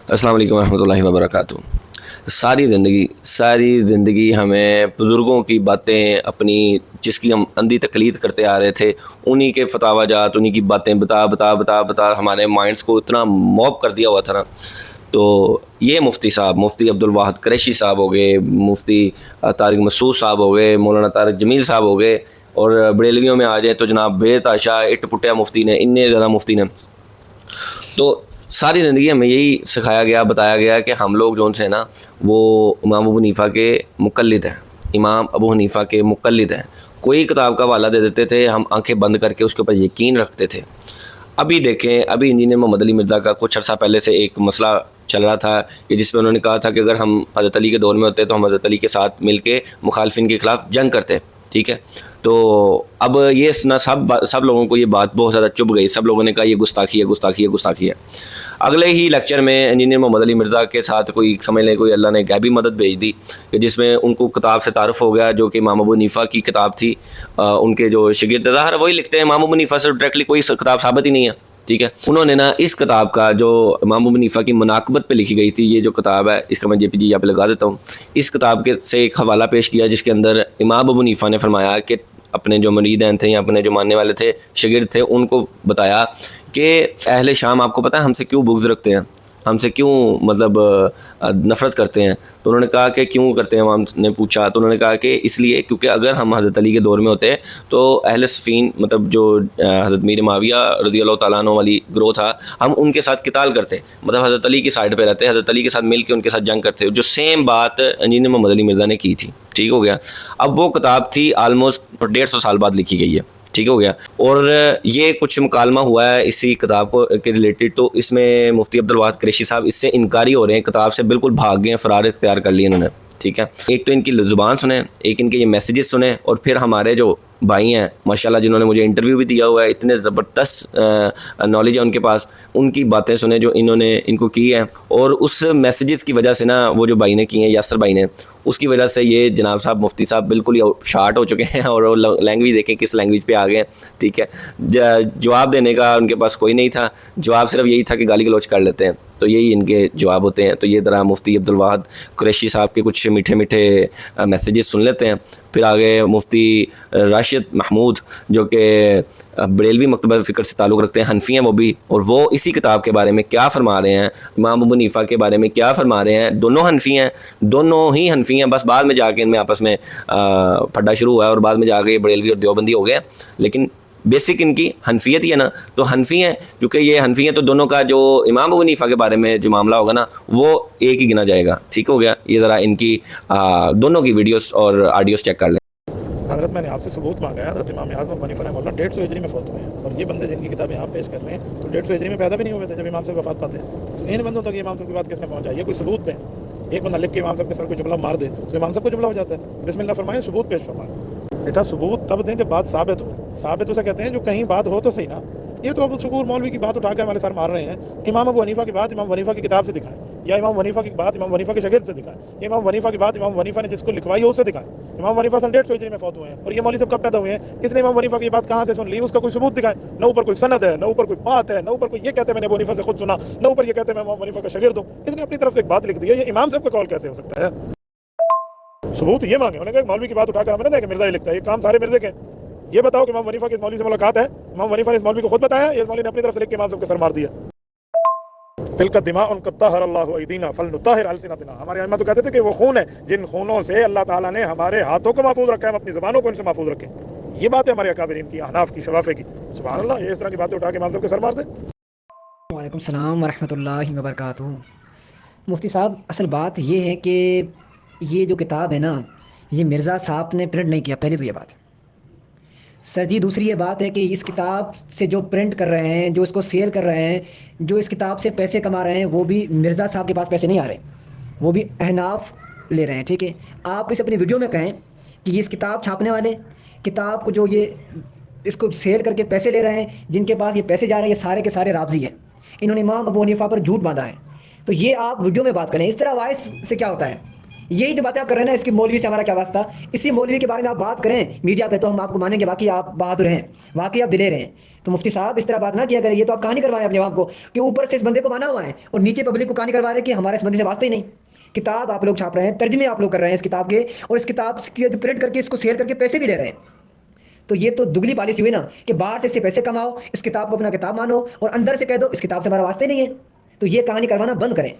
अस्सलाम वालेकुम रहमतुल्लाहि व बरकातुहू। सारी ज़िंदगी हमें बुज़ुर्गों की बातें अपनी जिसकी हम अंधी तक़लीद करते आ रहे थे, उन्हीं के फ़तावाजात, उन्हीं की बातें बता हमारे माइंड्स को इतना मॉब कर दिया हुआ था ना। तो ये मुफ्ती साहब, मुफ्ती अब्दुल वाहिद कुरैशी साहब हो गए, मुफ्ती तारिक मसूद साहब हो गए, मौलाना तारिक जमील साहब हो गए, और बरेलवियों में आ जाए तो जनाब बेताशा इट पुटिया मुफ्ती ने, इन्ने ज़्यादा मुफ्ती ने। तो सारी ज़िंदगी हमें यही सिखाया गया, बताया गया कि हम लोग जो से ना वो इमाम अबू हनीफ़ा के मुक़ल्लिद हैं, इमाम अबू हनीफ़ा के मुक़ल्लिद हैं। कोई किताब का हवाला दे देते थे, हम आंखें बंद करके उसके ऊपर यकीन रखते थे। अभी देखें, अभी इंजीनियर मोहम्मद अली मिर्ज़ा का कुछ अर्सा पहले से एक मसला चल रहा था कि जिसमें उन्होंने कहा था कि अगर हम हज़रत अली के दौर में होते तो हम हज़रत अली के साथ मिल के मुखालफिन के ख़िलाफ़ जंग करते। ठीक है, तो अब ये ना सब लोगों को ये बात बहुत ज़्यादा चुभ गई। सब लोगों ने कहा ये गुस्ताखी है, गुस्ताखी है, गुस्ताखी है। अगले ही लेक्चर में इंजीनियर मोहम्मद अली मिर्ज़ा के साथ कोई समझ लें कोई अल्लाह ने गैबी मदद भेज दी कि जिसमें उनको किताब से तारुफ़ हो गया जो कि इमाम अबू हनीफ़ा की किताब थी। उनके जो शागिर्द ज़ाहिर वही लिखते हैं, इमाम अबू हनीफ़ा से डायरेक्टली कोई किताब साबित ही नहीं है। ठीक है, उन्होंने ना इस किताब का जो इमाम अबू हनीफ़ा की मुनाकबत पे लिखी गई थी, ये जो किताब है इसका मैं JPG यहाँ पे लगा देता हूँ। इस किताब के से एक हवाला पेश किया जिसके अंदर इमाम अबू हनीफ़ा ने फरमाया कि अपने जो मुरीदैन थे या अपने जो मानने वाले थे, शागिर्द थे, उनको बताया कि अहले शाम आपको पता है हमसे क्यों बुग़्ज़ रखते हैं, हमसे क्यों मतलब नफ़रत करते हैं। तो उन्होंने कहा कि क्यों करते हैं, इमाम ने पूछा तो उन्होंने कहा कि इसलिए क्योंकि अगर हम हज़रत अली के दौर में होते तो अहले सफ़ीन मतलब जो हज़रत मीर माविया रज़ी अल्लाह तआला अन्हु वाली ग्रोह था, हम उनके साथ क़िताल करते, मतलब हज़रत अली की साइड पे रहते, हज़रत अली के साथ मिल के उनके साथ जंग करते, जो सेम बात इंजीनियर मोहम्मद अली मिर्ज़ा ने की थी। ठीक हो गया। अब वो किताब थी आलमोस्ट 150 साल बाद लिखी गई है। ठीक हो गया। और ये कुछ मुकालमा हुआ है इसी किताब को के रिलेटेड, तो इसमें मुफ्ती अब्दुल वाहिद कुरैशी साहब इससे इनकारी हो रहे हैं, किताब से बिल्कुल भाग गए हैं, फ़रार इख्तियार कर लिए इन्होंने। ठीक है, एक तो इनकी ज़ुबान सुने, एक इनके ये मैसेजेस सुने, और फिर हमारे जो भाई हैं माशाल्लाह जिन्होंने मुझे इंटरव्यू भी दिया हुआ है, इतने ज़बरदस्त नॉलेज है उनके पास, उनकी बातें सुने जो इन्होंने इनको की है। और उस मैसेजेस की वजह से ना वो जो भाई ने किए हैं, यासर भाई ने, उसकी वजह से ये जनाब साहब मुफ्ती साहब बिल्कुल ही शार्ट हो चुके हैं और लैंग्वेज देखें किस लैंग्वेज पे आ गए हैं। ठीक है, जवाब देने का उनके पास कोई नहीं था, जवाब सिर्फ यही था कि गाली गलौच कर लेते हैं, तो यही इनके जवाब होते हैं। तो ये ज़रा मुफ्ती अब्दुल वाहिद कुरैशी साहब के कुछ मीठे मीठे मैसेजेस सुन लेते हैं। फिर आगे मुफ्ती राशिद महमूद जो कि बरेलवी मकतबा फ़िक्र से ताल्लुक़ रखते हैं, हनफी हैं वो भी, और वो इसी किताब के बारे में क्या फ़रमा रहे हैं, इमाम अबू हनीफ़ा के बारे में क्या फ़रमा रहे हैं। दोनों हनफी हैं, दोनों ही हनफी हैं, बस बाद में जाके इनमें आपस में फड्डा शुरू हुआ है और बाद में जाके ये बरेलवी और देवबंदी हो गए। लेकिन बेसिक इनकी हनफियत ही है ना, तो हनफी हैं, क्योंकि ये हनफी हैं तो दोनों का जो इमाम अबू हनीफ़ा के बारे में जो मामला होगा ना वो एक ही गिना जाएगा। ठीक हो गया। ये ज़रा इनकी दोनों की वीडियोस और ऑडियोस चेक कर लें। हज़रत मैंने आपसे सबूत मांगा है, हज़रत इमाम आज़म अबू हनीफ़ा रहमतुल्लाह 150 हिजरी में फौत हुए हैं, और ये बंदे जिनकी किताबें यहाँ पेश कर रहे हैं तो 150 हिजरी में पैदा भी नहीं हुए थे जब इमाम साहब वफ़ात पाते हैं। तो इन बंदों तक इमाम साहब की बात किसने पहुँचाई? ये कोई सबूत दें। एक बंदा लिख के इमाम साहब के सर को जुमला मार दे तो इमाम साहब को जुमला हो जाता है। बिस्मिल्लाह फरमाएं, सबूत पेश फरमाएं। बेटा सबूत तब दें जब बात साबित हो। साबित उसे कहते हैं जो कहीं बात हो तो सही ना। ये तो अब शकूर मौलवी की बात उठा के हमारे सर मार रहे हैं। इमाम अबू हनीफ़ा की बात इमाम हनीफ़ा की किताब से दिखाएं, या इमाम हनीफ़ा की बात इमाम हनीफ़ा के शागिर्द से दिखाएं, इमाम हनीफ़ा की बात इमाम हनीफ़ा ने जिसको लिखवाई है उससे दिखाएं। इमाम हनीफ़ा सन 150 हिजरी में फौत हुए हैं, और ये मौलवी सब कब पैदा हुए हैं? इसने इमाम हनीफ़ा की बात कहाँ से सुन ली? उसका कोई सबूत दिखाएं। न ऊपर कोई सनद है, न ऊपर कोई बात है, न ऊपर कोई ये कहते हैं मैंने अबू हनीफ़ा से खुद सुना, न ऊपर ये कहते हैं मैं इमाम हनीफ़ा का शागिर्द हूँ। इसने अपनी तरफ से एक बात लिख दी है, ये इमाम साहब का कॉल कैसे हो सकता है? सबूत ये मांगे। उन्होंने कहा मौलवी की बात उठाकर हमें ना कि मिर्ज़ा ही लिखता है, ये काम सारे मिर्ज़े के। ये बताओ कि इमाम हनीफ़ा की इस मौलवी से मुलाकात है? इमाम हनीफ़ा ने इस मौलवी को खुद बताया, इस मौलवी ने अपनी तरफ से लिख के इमाम साहब के सर मार दिया। तिलका दिमाउन कत्तहरल्लाहु अयदीना फलनुत्ताहिर अलसिनतना। हमारे अइम्मा तो कहते थे कि वो खून है जिन खूनों से अल्लाह ताला ने हमारे हाथों को महफूज रखा है, हम अपनी ज़बानों को इनसे महफूज रखें। ये बात है हमारे अकाबिरीन की, अहनाफ की, शवाफ़े की। सुभान अल्लाह, ये इस तरह की बातें उठा के इमाम साहब के सर मार दे। वालेकुम सलाम वरहमतुल्लाहि वबरकातुहू। मुफ्ती साहब, असल बात ये है कि ये जो किताब है ना, ये मिर्ज़ा साहब ने प्रिंट नहीं किया, पहली तो ये बात है सर जी। दूसरी ये बात है कि इस किताब से जो प्रिंट कर रहे हैं, जो इसको सेल कर रहे हैं, जो इस किताब से पैसे कमा रहे हैं, वो भी मिर्ज़ा साहब के पास पैसे नहीं आ रहे, वो भी अहनाफ ले रहे हैं। ठीक है, आप इसे अपनी वीडियो में कहें कि ये इस किताब छापने वाले, किताब को जो ये इसको सेल करके पैसे ले रहे हैं, जिनके पास ये पैसे जा रहे हैं, ये सारे के सारे राज़ी हैं। इन्होंने इमाम अबू हनीफ़ा पर झूठ बांधा है। तो ये आप वीडियो में बात करें। इस तरह वॉइस से क्या होता है यही तो बातें आप कर रहे हैं ना, इसकी मौलवी से हमारा क्या वास्ता। इसी मौलवी के बारे में आप बात करें मीडिया पे तो हम आपको मानेंगे, बाकी आप बहादुर हैं, बाकी आप दिलेर हैं। तो मुफ्ती साहब इस तरह बात ना किया करें, ये तो आप कहानी करवा रहे हैं अपने आप को कि ऊपर से इस बंदे को माना हुआ है और नीचे पब्लिक को कहानी करवा रहे हैं कि हमारे इस बंदे से वास्ता ही नहीं। किताब आप लोग छाप रहे हैं, तर्जमे आप लोग कर रहे हैं इस किताब के, और इस किताब की प्रिंट करके इसको शेयर करके पैसे भी ले रहे हैं। तो ये तो दुगली पॉलिसी हुई ना कि बाहर से इससे पैसे कमाओ, इस किताब को अपना किताब मानो, और अंदर से कह दो इस किताब से हमारा वास्ता ही नहीं है। तो ये कहानी करवाना बंद करें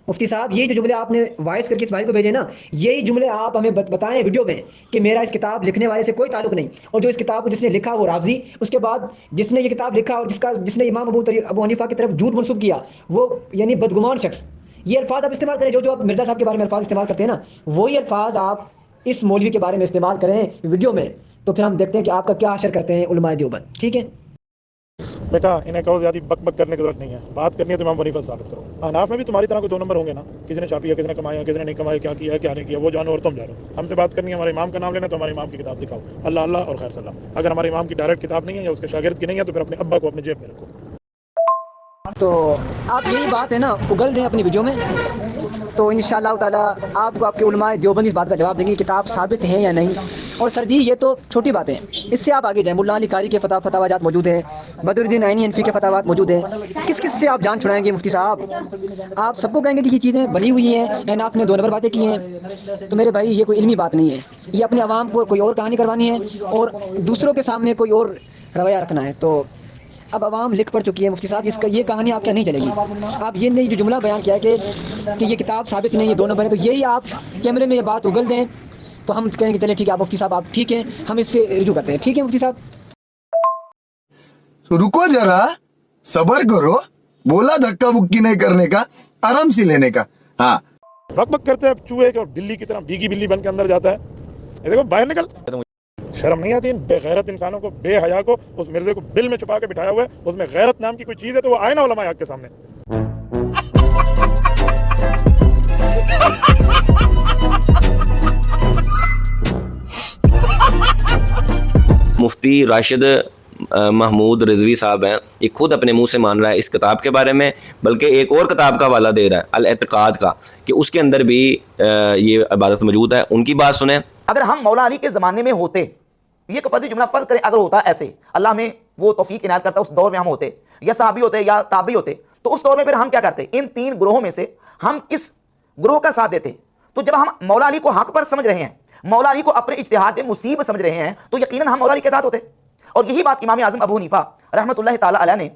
मुफ्ती साहब। यही जो जुमले आपने वॉइस करके इस भाई को भेजे ना, यही जुमले आप हमें बताएं वीडियो में कि मेरा इस किताब लिखने वाले से कोई ताल्लुक नहीं, और जो इस किताब को जिसने लिखा वो रावजी, उसके बाद जिसने ये किताब लिखा और जिसने इमाम अबू हनीफा की तरफ झूठ मंसूब किया वो यानी बदगुमान शख्स। ये अल्फाज आप इस्तेमाल करें, जो जो आप मिर्ज़ा साहब के बारे में अल्फाज इस्तेमाल करते हैं ना, वही अल्फाज आप इस मौलवी के बारे में इस्तेमाल करें वीडियो में, तो फिर हम देखते हैं कि आपका क्या असर करते हैं उलमाए देवबंद। ठीक है बेटा, इन्हें कहो ज़्यादा बक बक करने की जरूरत नहीं है, बात करनी है तो इमाम हनीफा से साबित करो। अहनाफ में भी तुम्हारी तरह कोई 2 नंबर होंगे ना, किसी ने छापी है, किसी ने कमाया, किसी ने नहीं कमाया, क्या किया क्या नहीं किया वो जानो और तुम जानो। हमसे बात करनी है, हमारे इमाम का नाम लेना, तो हमारे इमाम की किताब दिखाओ, अल्लाह अल्लाह और खैर सलाह। अगर हमारे इमाम की डायरेक्ट किताब नहीं है या उसके शागिर्द की नहीं है तो फिर अपने अब्बा को अपने जेब में रखो। तो आप यही बात है ना उगल दें अपनी वीडियो में, तो इंशाअल्लाह ताला आपको आपके उलमाए देवबंद इस बात का जवाब देंगे किताब साबित है या नहीं। और सर जी ये तो छोटी बातें हैं, इससे आप आगे जाएं। मुल्ला अली कारी के फतावाजात मौजूद हैं, बदरुद्दीन ऐनी हनफी के फतावात मौजूद हैं। किस किस से आप जान छुड़ाएंगे मुफ्ती साहब? आप सबको कहेंगे कि ये चीज़ें बनी हुई हैं एंड आपने 2 नंबर बातें की हैं। तो मेरे भाई ये कोई इल्मी बात नहीं है, ये अपने आवाम को कोई और कहानी करवानी है और दूसरों के सामने कोई और रवैया रखना है। तो अब आवाम लिख पढ़ चुकी है मुफ्ती साहब, इसका ये कहानी आपके नहीं चलेगी। आप ये नहीं जो जुमला बयान किया है कि ये किताब साबित नहीं है, 2 नंबर है, तो यही आप कैमरे में ये बात उगल दें तो हम कहेंगे चले ठीक है आप मुफ्ती साहब आप ठीक हैं, हम इससे रुजू करते हैं। ठीक है मुफ्ती साहब? तो रुको जरा, सबर करो, बोला धक्का बुक्की नहीं करने का, आराम से लेने का। हाँ बक बक करते हैं चूहे के, और बिल्ली की तरह भीगी बिल्ली बन के अंदर जाता है। ये देखो बाहर निकल, शर्म नहीं आती इन बेगैरत इंसानों को, बेहया को। उस मिर्जे को बिल में छुपा के बिठाया हुआ है, उसमें गैरत नाम की कोई चीज है तो वो आए ना उलमाए हक के सामने। मुफ्ती राशिद महमूद रिजवी साहब हैं, ये खुद अपने मुंह से मान रहा है इस किताब के बारे में, बल्कि एक और किताब का हवाला दे रहा है अल-एतकाद का, कि उसके अंदर भी ये इबादत मौजूद है। उनकी बात सुने। अगर हम मौला अली के ज़माने में होते, ये एक फर्जी जुमला फ़र्ज करें अगर होता ऐसे, अल्लाह में वो तौफीक इनायत करता, उस दौर में हम होते या सहाबी होते या ताबी होते, तो उस दौर में फिर हम क्या करते? इन 3 ग्रोहों में से हम किस ग्रोह का साथ देते? तो जब हम मौला अली को हक पर समझ रहे हैं, मौला अली को अपने इज्तिहाद में मुसीब समझ रहे हैं, तो यकीनन हम मौला अली के साथ होते। और यही बात इमाम आज़म अबू हनीफा रहमतुल्लाह ताला अलैह ने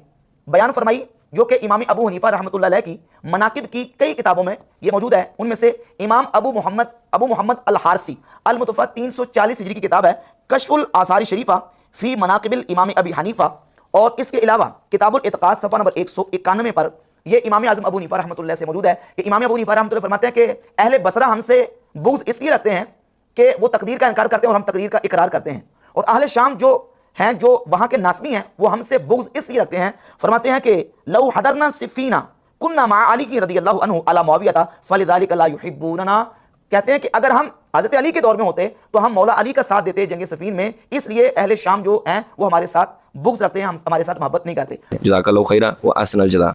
बयान फरमाई, जो कि इमाम अबू हनीफा रहमतुल्लाह अलैह की मनाकिब की कई किताबों में ये मौजूद है। उनमें से इमाम अबू मोहम्मद अल हारसी अल मुतवफ़ा 340 हिजरी की किताब है कशफुल आसारी शरीफा फ़ी मनाकिबिल इमाम अबी हनीफा, और इसके अलावा किताबुल इत्क़ाद सफ़ा नंबर 191 पर यह इमाम आज़म अबू हनीफा रहमतुल्लाह से मौजूद है कि इमाम अबू हनीफा रहमतुल्लाह फरमाते हैं कि अहले बसरा हमसे बुग़्ज़ इसलिए रखते हैं कि वो तकदीर का इनकार करते हैं और हम तकदीर का इकरार करते हैं, और अहले शाम जो हैं, जो वहाँ के नासबी हैं, वो हमसे बुग़्ज़ इसलिए रखते हैं, फरमाते हैं कि लौ हदरना सिफ़ीना कुन्ना मा अली की रज़ियल्लाहु अन्हु अला मुआविया फ़लिज़ालिका ला युहिब्बूनना। कहते हैं कि अगर हम हज़रत अली के दौर में होते तो हम मौला अली का साथ देते जंग सफ़ीन में, इसलिए अहले शाम जो हैं वो हमारे साथ बुग़्ज़ रखते हैं, हम हमारे साथ मोहब्बत नहीं करते। जज़ाकल्लाहु खैरा व अहसनल जज़ा।